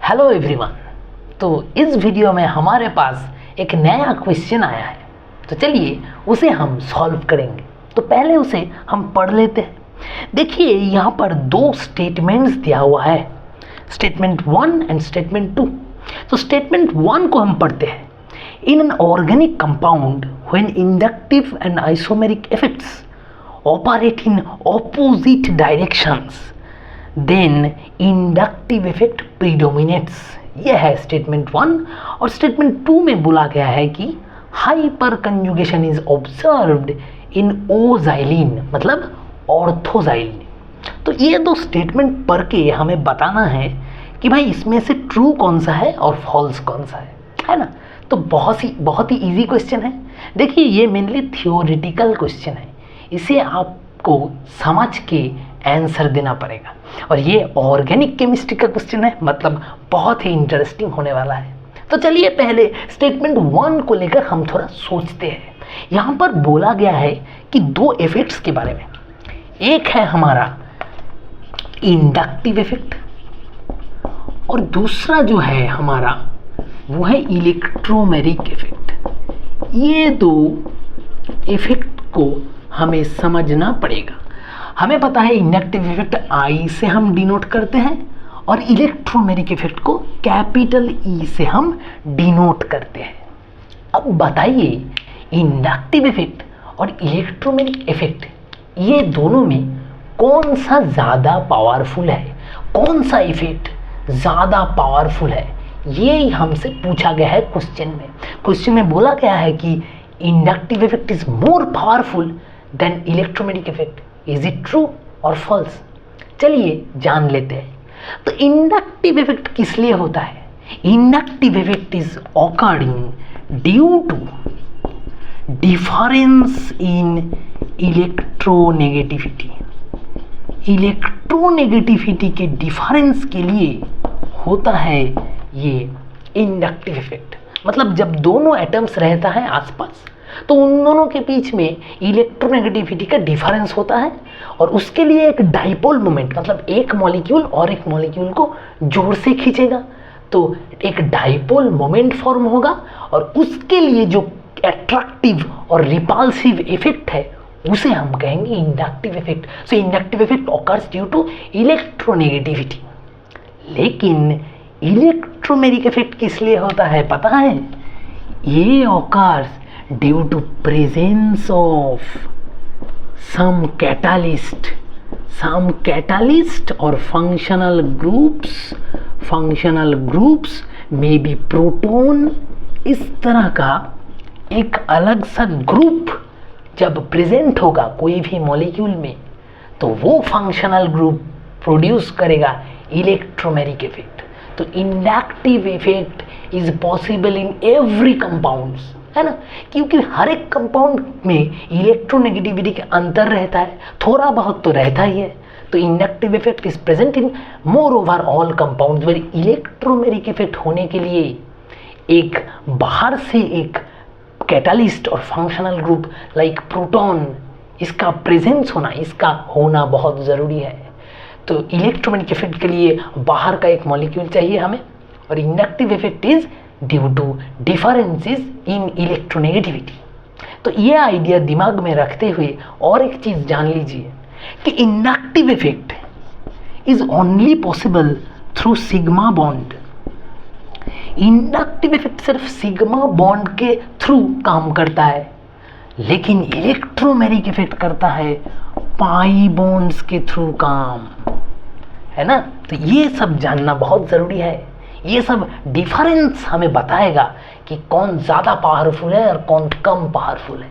Hello everyone. तो इस video में हमारे पास एक नया क्वेश्चन आया है, तो चलिए उसे हम सॉल्व करेंगे। तो पहले उसे हम पढ़ लेते हैं। देखिए यहाँ पर दो स्टेटमेंट्स दिया हुआ है, स्टेटमेंट 1 एंड स्टेटमेंट 2। तो स्टेटमेंट 1 को हम पढ़ते हैं। In an organic compound when inductive and isomeric effects operate in opposite directions then inductive effect predominates. यह है स्टेटमेंट 1। और स्टेटमेंट 2 में बोला गया है कि hyperconjugation is observed in o xylene, मतलब ऑर्थोजाइलिन। तो ये दो स्टेटमेंट पढ़ के हमें बताना है कि भाई इसमें से ट्रू कौन सा है और फॉल्स कौन सा है ना। तो बहुत ही इजी क्वेश्चन है। देखिए ये मेनली थियोरिटिकल क्वेश्चन है, इसे आपको समझ के आंसर देना पड़ेगा। और ये ऑर्गेनिक केमिस्ट्री का क्वेश्चन है, मतलब बहुत ही इंटरेस्टिंग होने वाला है। तो चलिए पहले स्टेटमेंट 1 को लेकर हम थोड़ा सोचते हैं। यहाँ पर बोला गया है कि दो इफेक्ट्स के बारे में, एक है हमारा इंडक्टिव इफेक्ट और दूसरा जो है हमारा वो है इलेक्ट्रोमेरिक इफेक्ट। ये दो इफेक्ट को हमें समझना पड़ेगा। हमें पता है इंडक्टिव इफेक्ट आई से हम डिनोट करते हैं और इलेक्ट्रोमेरिक इफेक्ट को कैपिटल ई से हम डिनोट करते हैं। अब बताइए इंडक्टिव इफेक्ट और इलेक्ट्रोमेरिक इफेक्ट ये दोनों में कौन सा ज़्यादा पावरफुल है, कौन सा इफेक्ट ज़्यादा पावरफुल है, ये हमसे पूछा गया है क्वेश्चन में। क्वेश्चन में बोला गया है कि inductive effect is more powerful than electromeric effect. Is it true और फॉल्स? चलिए जान लेते हैं। तो इंडक्टिव इफेक्ट किस लिए होता है? Inductive effect is occurring due to difference in electronegativity. Electronegativity के डिफरेंस के लिए होता है ये इंडक्टिव इफेक्ट। मतलब जब दोनों एटम्स रहता है आसपास तो उन दोनों के बीच में इलेक्ट्रोनेगेटिविटी का डिफरेंस होता है और उसके लिए एक डाइपोल मोमेंट, मतलब एक मॉलिक्यूल और एक मॉलिक्यूल को जोर से खींचेगा तो एक डाइपोल मोमेंट फॉर्म होगा और उसके लिए जो अट्रैक्टिव और रिपल्सिव इफेक्ट है उसे हम कहेंगे inductive effect. So inductive effect occurs due to electronegativity. लेकिन इलेक्ट्रोमेरिक इफेक्ट किस लिए होता है पता है? ये occurs due to presence of some catalyst or functional groups may be proton। इस तरह का एक अलग सा ग्रुप जब प्रेजेंट होगा कोई भी मॉलिक्यूल में तो वो फंक्शनल ग्रुप प्रोड्यूस करेगा इलेक्ट्रोमेरिक इफेक्ट। तो inductive effect is possible in every compounds, है ना, क्योंकि हर एक कंपाउंड में इलेक्ट्रोनेगेटिविटी के अंतर रहता है, थोड़ा बहुत तो रहता ही है। तो inductive effect is present in more over all compounds. Where electromeric effect होने के लिए एक बाहर से एक कैटालिस्ट और फंक्शनल ग्रुप लाइक प्रोटॉन, इसका प्रेजेंस होना, इसका होना बहुत ज़रूरी है। तो इलेक्ट्रोमेरिक इफेक्ट के लिए बाहर का एक मॉलिक्यूल चाहिए हमें, और inductive effect is due to differences in electronegativity. तो ये आइडिया दिमाग में रखते हुए और एक चीज़ जान लीजिए कि inductive effect is only possible through sigma bond. Inductive effect सिर्फ सिग्मा बॉन्ड के थ्रू काम करता है, लेकिन इलेक्ट्रोमेरिक इफेक्ट करता है पाई बॉन्ड्स के थ्रू काम, है ना। तो ये सब जानना बहुत ज़रूरी है। ये सब डिफरेंस हमें बताएगा कि कौन ज़्यादा पावरफुल है और कौन कम पावरफुल है।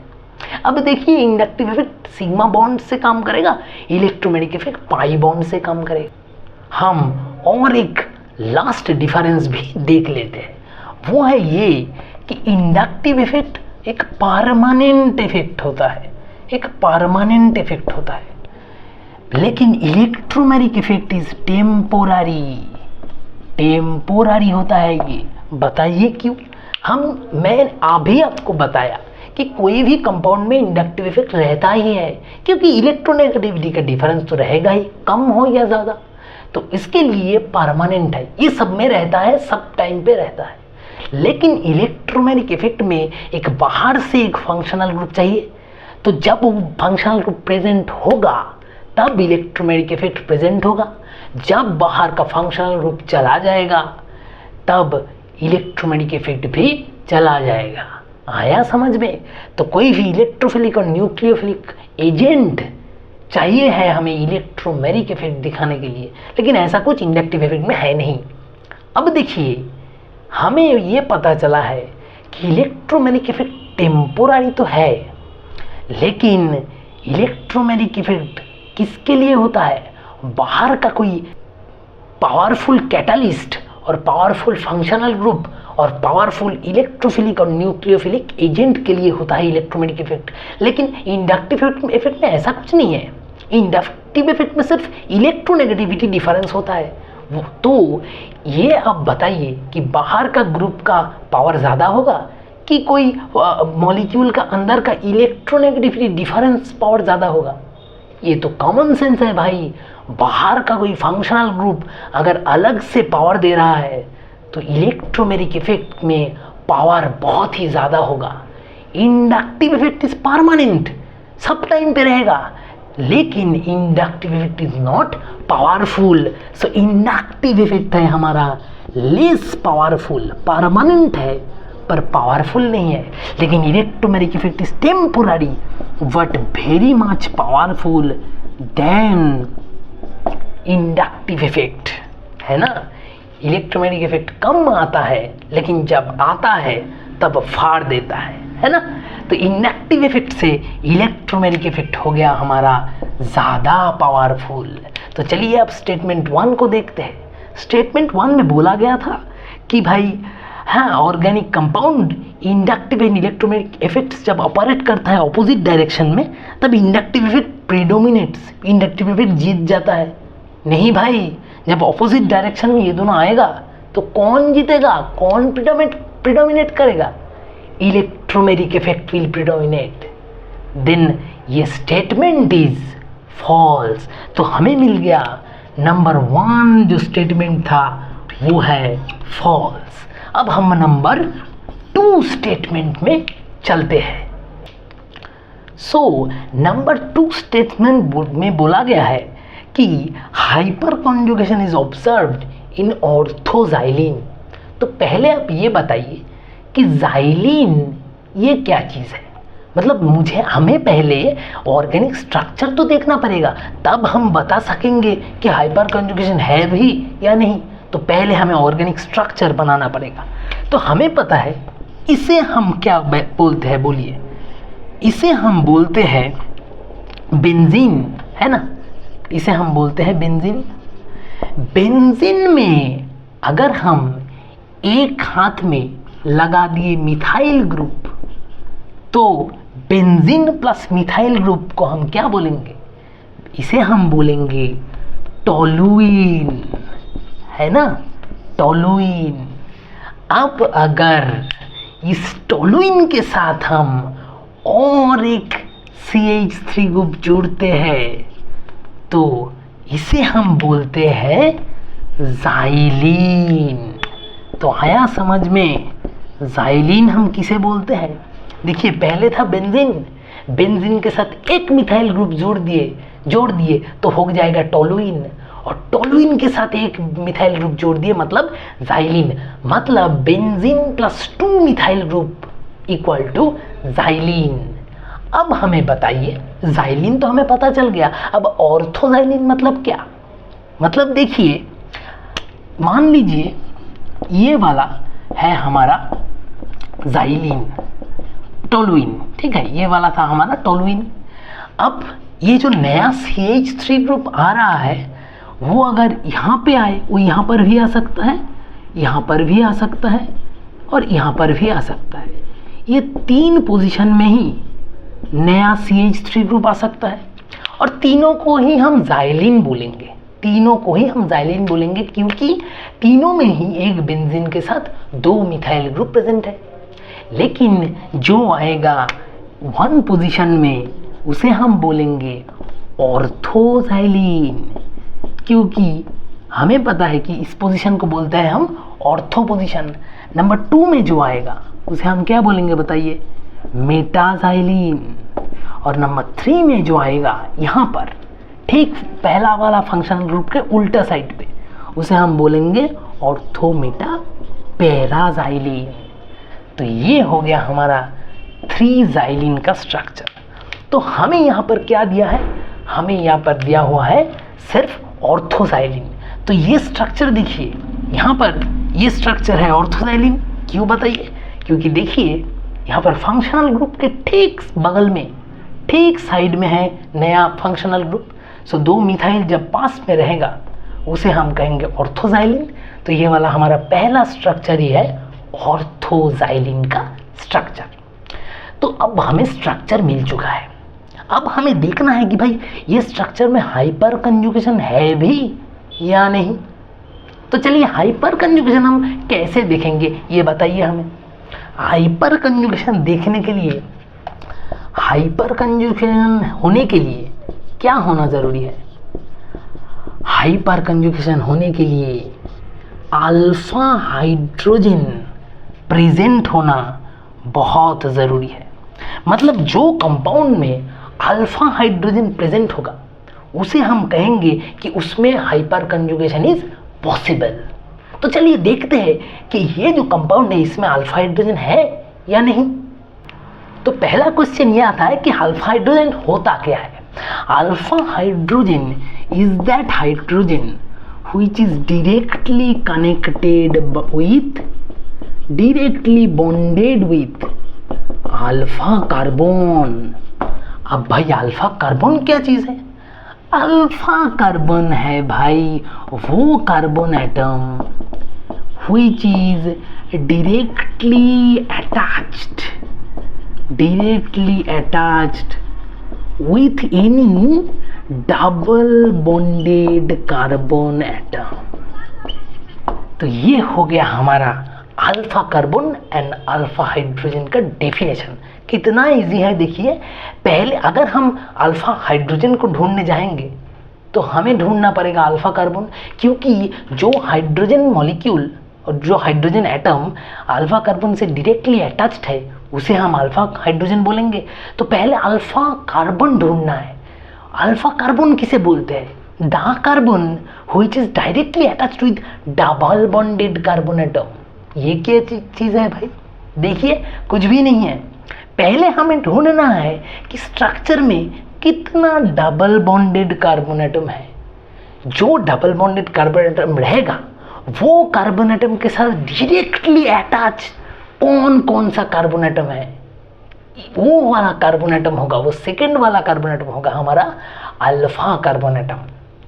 अब देखिए इंडक्टिव इफेक्ट सिग्मा बॉन्ड से काम करेगा, इलेक्ट्रोमेरिक इफेक्ट पाई बॉन्ड से काम करेगा। हम और एक लास्ट डिफरेंस भी देख लेते हैं, वो है ये कि इंडक्टिव इफेक्ट एक परमानेंट इफेक्ट होता है, एक परमानेंट इफेक्ट होता है, लेकिन इलेक्ट्रोमेरिक इफेक्ट इज टेम्पोररी होता है। ये बताइए क्यों? मैं अभी आपको बताया कि कोई भी कंपाउंड में इंडक्टिव इफेक्ट रहता ही है, क्योंकि इलेक्ट्रोनेगेटिविटी का डिफरेंस तो रहेगा ही, कम हो या ज़्यादा। तो इसके लिए परमानेंट है, ये सब में रहता है, सब टाइम पे रहता है। लेकिन इलेक्ट्रोमैग्नेटिक इफेक्ट में एक बाहर से एक फंक्शनल ग्रुप चाहिए, तो जब वो फंक्शनल ग्रुप प्रेजेंट होगा तब इलेक्ट्रोमैग्नेटिक इफेक्ट प्रेजेंट होगा। जब बाहर का फंक्शनल ग्रुप चला जाएगा तब इलेक्ट्रोमैग्नेटिक इफेक्ट भी चला जाएगा। आया समझ में? तो कोई भी इलेक्ट्रोफिलिक और न्यूक्लियोफिलिक एजेंट चाहिए है हमें इलेक्ट्रोमैग्नेटिक इफेक्ट दिखाने के लिए, लेकिन ऐसा कुछ इंडक्टिव इफेक्ट में है नहीं। अब देखिए, हमें ये पता चला है कि इलेक्ट्रोमैग्नेटिक इफेक्ट टेम्पोररी तो है, लेकिन इलेक्ट्रोमैग्नेटिक इफेक्ट किसके लिए होता है? बाहर का कोई पावरफुल कैटालिस्ट और पावरफुल फंक्शनल ग्रुप और पावरफुल इलेक्ट्रोफिलिक और न्यूक्लियोफिलिक एजेंट के लिए होता है इलेक्ट्रोमैग्नेटिक इफेक्ट। लेकिन इंडक्टिव इफेक्ट में ऐसा कुछ नहीं है। इंडक्टिव इफेक्ट में सिर्फ इलेक्ट्रोनेगेटिविटी डिफरेंस होता है। तो ये अब बताइए कि बाहर का ग्रुप का पावर ज़्यादा होगा कि कोई मॉलिक्यूल का अंदर का इलेक्ट्रोनेगेटिविटी डिफरेंस पावर ज़्यादा होगा? ये तो कॉमन सेंस है भाई। बाहर का कोई फंक्शनल ग्रुप अगर अलग से पावर दे रहा है तो इलेक्ट्रोमैग्नेटिक इफेक्ट में पावर बहुत ही ज़्यादा होगा। इंडक्टिव इफेक्ट इज परमानेंट, सब टाइम पे रहेगा, लेकिन inductive effect is not powerful. So inductive effect है हमारा लेस पावरफुल, परमानेंट है पर पावरफुल नहीं है। लेकिन electromagnetic effect is temporary but very much powerful than inductive effect, है ना। इलेक्ट्रोमैग्नेटिक इफेक्ट कम आता है, लेकिन जब आता है तब फाड़ देता है ना। तो इंडक्टिव इफेक्ट से इलेक्ट्रोमैग्नेटिक इफेक्ट हो गया हमारा ज़्यादा पावरफुल। तो चलिए अब स्टेटमेंट 1 को देखते हैं। स्टेटमेंट 1 में बोला गया था कि भाई हाँ, organic compound inductive and electromagnetic effects जब ऑपरेट करता है ऑपोजिट डायरेक्शन में तब इंडक्टिव इफेक्ट प्रीडोमिनेट्स, इंडक्टिव इफेक्ट जीत जाता है। नहीं भाई, जब ऑपोजिट डायरेक्शन में ये दोनों आएगा तो कौन जीतेगा, कौन प्रीडोमिनेट करेगा? Electromagnetic effect will predominate. Then ये स्टेटमेंट इज फॉल्स। तो हमें मिल गया नंबर 1 जो स्टेटमेंट था वो है फॉल्स। अब हम नंबर 2 स्टेटमेंट में चलते हैं। सो नंबर 2 स्टेटमेंट में बोला गया है कि हाइपर कॉन्जुगेशन इज ऑब्जर्व्ड इन ऑर्थोजाइलिन। तो पहले आप ये बताइए कि जाइलिन ये क्या चीज़ है? मतलब हमें पहले ऑर्गेनिक स्ट्रक्चर तो देखना पड़ेगा, तब हम बता सकेंगे कि हाइपर कॉन्जुगेशन है भी या नहीं। तो पहले हमें ऑर्गेनिक स्ट्रक्चर बनाना पड़ेगा। तो हमें पता है इसे हम क्या बोलते हैं, बोलिए। इसे हम बोलते हैं बेंजीन, है ना। इसे हम बोलते हैं बेंजीन। बेंजीन में अगर हम एक हाथ में लगा दिए मिथाइल ग्रुप तो बेंजीन प्लस मिथाइल ग्रुप को हम क्या बोलेंगे? इसे हम बोलेंगे टोलुइन, है ना, टोलुइन। अब अगर इस टोलुइन के साथ हम और एक CH3 ग्रुप जोड़ते हैं तो इसे हम बोलते हैं जाइलिन। तो आया समझ में? जाइलिन हम किसे बोलते हैं? देखिए, पहले था बेंजीन, बेंजीन के साथ एक मिथाइल ग्रुप जोड़ दिए तो हो जाएगा टोलुइन, और टोलुइन के साथ एक मिथाइल ग्रुप जोड़ दिए मतलब जाइलिन। मतलब benzene plus 2 methyl group equal to xylene. अब हमें बताइए, जाइलिन तो हमें पता चल गया, अब ऑर्थोजाइलिन मतलब क्या? मतलब देखिए, मान लीजिए ये वाला है हमारा जाइलिन, टोलुइन, ठीक है, ये वाला था हमारा टोलुइन। अब ये जो नया CH3 ग्रुप आ रहा है वो अगर यहाँ पे आए, वो यहाँ पर भी आ सकता है, यहाँ पर भी आ सकता है और यहाँ पर भी आ सकता है। ये 3 पोजीशन में ही नया CH3 ग्रुप आ सकता है, और तीनों को ही हम जाइलिन बोलेंगे। तीनों को ही हम जाइलिन बोलेंगे क्योंकि तीनों में ही एक बेंजीन के साथ 2 मिथाइल ग्रुप प्रेजेंट है। लेकिन जो आएगा 1 पोजीशन में उसे हम बोलेंगे ऑर्थोजाइलिन, क्योंकि हमें पता है कि इस पोजीशन को बोलते हैं हम ऑर्थो पोजीशन। नंबर 2 में जो आएगा उसे हम क्या बोलेंगे बताइए, मेटाजाइलिन। और नंबर 3 में जो आएगा यहाँ पर ठीक पहला वाला फंक्शनल ग्रुप के उल्टा साइड पे, उसे हम बोलेंगे ऑर्थोमेटा पैराजाइलिन। तो ये हो गया हमारा 3 जाइलिन का स्ट्रक्चर। तो हमें यहाँ पर क्या दिया है, हमें यहाँ पर दिया हुआ है सिर्फ ऑर्थोजाइलिन। तो ये स्ट्रक्चर देखिए, यहाँ पर ये स्ट्रक्चर है ऑर्थोजाइलिन। क्यों बताइए, क्योंकि देखिए यहाँ पर फंक्शनल ग्रुप के ठीक बगल में ठीक साइड में है नया फंक्शनल ग्रुप। सो 2 मिथाइल जब पास में रहेगा उसे हम कहेंगे ऑर्थोजाइलिन। तो ये वाला हमारा पहला स्ट्रक्चर ही है ऑर्थोजाइलिन का स्ट्रक्चर। तो अब हमें स्ट्रक्चर मिल चुका है, अब हमें देखना है कि भाई ये स्ट्रक्चर में हाइपर कंजुगेशन है भी या नहीं। तो चलिए हाइपर कंजुगेशन हम कैसे देखेंगे ये बताइए हमें। हाइपर कंजुगेशन देखने के लिए, हाइपर कंजुगेशन होने के लिए क्या होना ज़रूरी है, हाइपर कंजुगेशन होने के लिए अल्फा हाइड्रोजन प्रेजेंट होना बहुत ज़रूरी है। मतलब जो कंपाउंड में अल्फा हाइड्रोजन प्रेजेंट होगा उसे हम कहेंगे कि उसमें हाइपर कंजुगेशन इज पॉसिबल। तो चलिए देखते हैं कि ये जो कंपाउंड है इसमें अल्फा हाइड्रोजन है या नहीं। तो पहला क्वेश्चन ये आता है कि अल्फा हाइड्रोजन होता क्या है। Alpha hydrogen is that hydrogen which is directly connected with, directly bonded with alpha carbon. अब भाई अल्फा कार्बन क्या चीज़ है, अल्फा कार्बन है भाई वो carbon atom which is directly attached with any double bonded carbon atom. तो ये हो गया हमारा alpha carbon and alpha hydrogen का डेफिनेशन। कितना इजी है देखिए। पहले अगर हम अल्फा हाइड्रोजन को ढूंढने जाएंगे तो हमें ढूंढना पड़ेगा अल्फा कार्बन, क्योंकि जो हाइड्रोजन मॉलिक्यूल और जो हाइड्रोजन एटम अल्फा कार्बन से डायरेक्टली अटैच्ड है उसे हम अल्फा हाइड्रोजन बोलेंगे। तो पहले अल्फा कार्बन ढूंढना है। अल्फा कार्बन किसे बोलते हैं, the carbon which is directly attached with double bonded carbon atom. ये क्या चीज़ है भाई, देखिए कुछ भी नहीं है। पहले हमें ढूंढना है कि स्ट्रक्चर में कितना डबल बॉन्डेड कार्बन एटम है। जो डबल बॉन्डेड कार्बन एटम रहेगा वो कार्बन एटम के साथ डायरेक्टली अटैच कौन कौन सा कार्बन एटम है, वो वाला कार्बन एटम होगा, वो सेकंड वाला कार्बन एटम होगा हमारा अल्फा कार्बन एटम।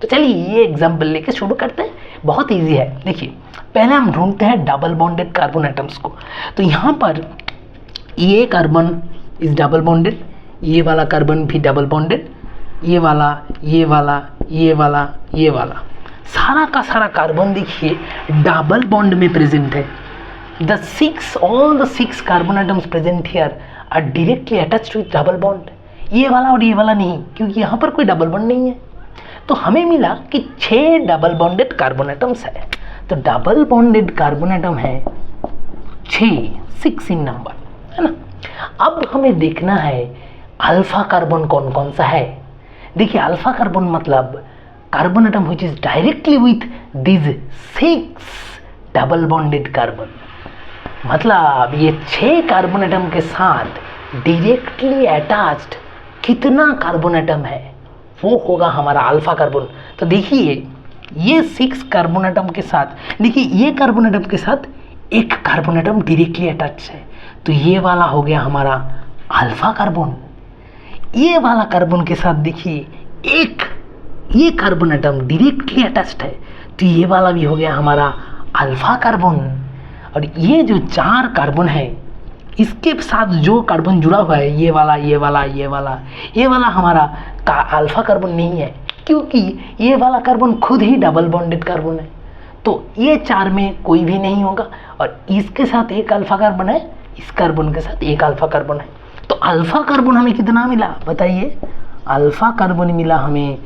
तो चलिए ये एग्जांपल लेके शुरू करते हैं, बहुत इजी है। देखिए पहले हम ढूंढते हैं डबल बॉन्डेड कार्बन एटम्स को। तो यहाँ पर ये कार्बन इज डबल बॉन्डेड, ये वाला कार्बन भी डबल बॉन्डेड, ये वाला ये वाला ये वाला ये वाला, सारा का सारा कार्बन देखिए डबल बॉन्ड में प्रेजेंट है। all the six carbon atoms present here are directly attached with double bond। ये वाला और ये वाला नहीं, क्योंकि यहाँ पर कोई डबल बॉन्ड नहीं है। तो हमें मिला कि 6 डबल बॉन्डेड कार्बन एटम्स है। तो डबल बॉन्डेड कार्बन एटम है 6 इन नंबर, है ना। अब हमें देखना है अल्फा कार्बन कौन कौन सा है। देखिए अल्फा कार्बन मतलब carbon atom which is directly with this 6 double bonded carbon. मतलब ये 6 कार्बन एटम के साथ डायरेक्टली अटैच्ड कितना कार्बन एटम है, वो होगा हमारा अल्फा कार्बन। तो देखिए ये 6 कार्बन एटम के साथ, देखिए ये कार्बन एटम के साथ एक कार्बन एटम डायरेक्टली अटैच है, तो ये वाला हो गया हमारा अल्फा कार्बन। ये वाला कार्बन के साथ देखिए एक ये कार्बन एटम डायरेक्टली अटैच्ड है, तो ये वाला भी हो गया हमारा अल्फा कार्बन। और ये जो 4 कार्बन है इसके साथ जो कार्बन जुड़ा हुआ है ये वाला ये वाला ये वाला ये वाला हमारा अल्फा कार्बन नहीं है, क्योंकि ये वाला कार्बन खुद ही डबल बॉन्डेड कार्बन है। तो ये 4 में कोई भी नहीं होगा, और इसके साथ एक अल्फा कार्बन है, इस कार्बन के साथ एक अल्फा कार्बन है। तो अल्फा कार्बन हमें कितना मिला बताइए, अल्फा कार्बन मिला हमें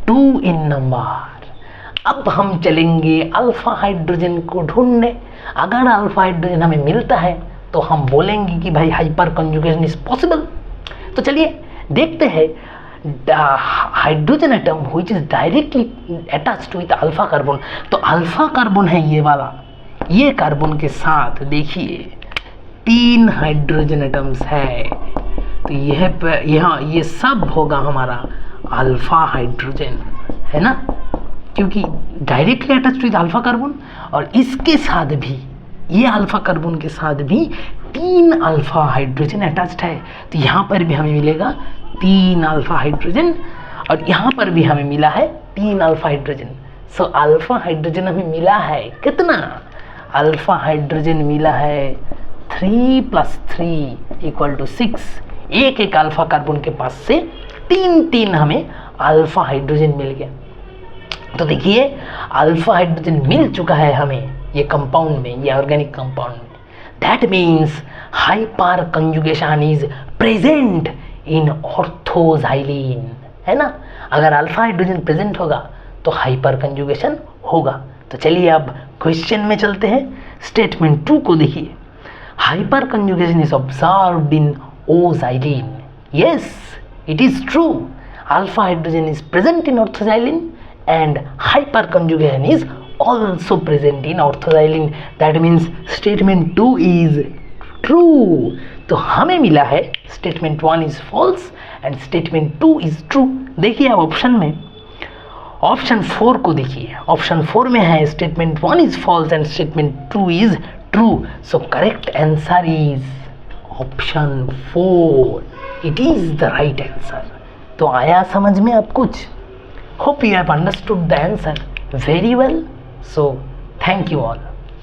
2 इन नंबर। अब हम चलेंगे अल्फा हाइड्रोजन को ढूंढने। अगर अल्फा हाइड्रोजन हमें मिलता है तो हम बोलेंगे कि भाई हाइपर कंजुगेशन इज पॉसिबल। तो चलिए देखते हैं hydrogen atom which is directly attached with alpha carbon. तो अल्फा कार्बन है ये वाला, ये कार्बन के साथ देखिए 3 हाइड्रोजन एटम्स है। तो यहाँ ये सब होगा हमारा अल्फा हाइड्रोजन, है ना, क्योंकि directly attached with alpha carbon. और इसके साथ भी, ये अल्फा कार्बन के साथ भी 3 अल्फा हाइड्रोजन अटैच्ड है। तो यहाँ पर भी हमें मिलेगा 3 अल्फा हाइड्रोजन, और यहाँ पर भी हमें मिला है 3 alpha hydrogen. So alpha hydrogen हमें मिला है कितना? अल्फा हाइड्रोजन मिला है 3 + 3 = 6। एक अल्फा कार्बन के पास से 3 हमें अल्फा हाइड्रोजन मिल गया। तो देखिए अल्फा हाइड्रोजन मिल चुका है हमें ये कंपाउंड में, ये ऑर्गेनिक कंपाउंड में। That means hyper conjugation is present in ऑर्थोजाइलिन, है ना। अगर अल्फा हाइड्रोजन प्रेजेंट होगा तो हाइपर कंजुगेशन होगा। तो चलिए अब क्वेश्चन में चलते हैं। स्टेटमेंट 2 को देखिए, hyperconjugation is observed in o xylene. Yes, it is true, alpha hydrogen is present in ortho xylene and hyperconjugation is also present in orthoxylene. That means statement 2 is true. तो हमें मिला है statement 1 is false and statement 2 is true. देखिए अब option में, option 4 को देखिए। Option 4 में है statement 1 is false and statement 2 is true. So correct answer is option 4. It is the right answer. तो आया समझ में अब कुछ? Hope you have understood the answer very well. So, thank you all.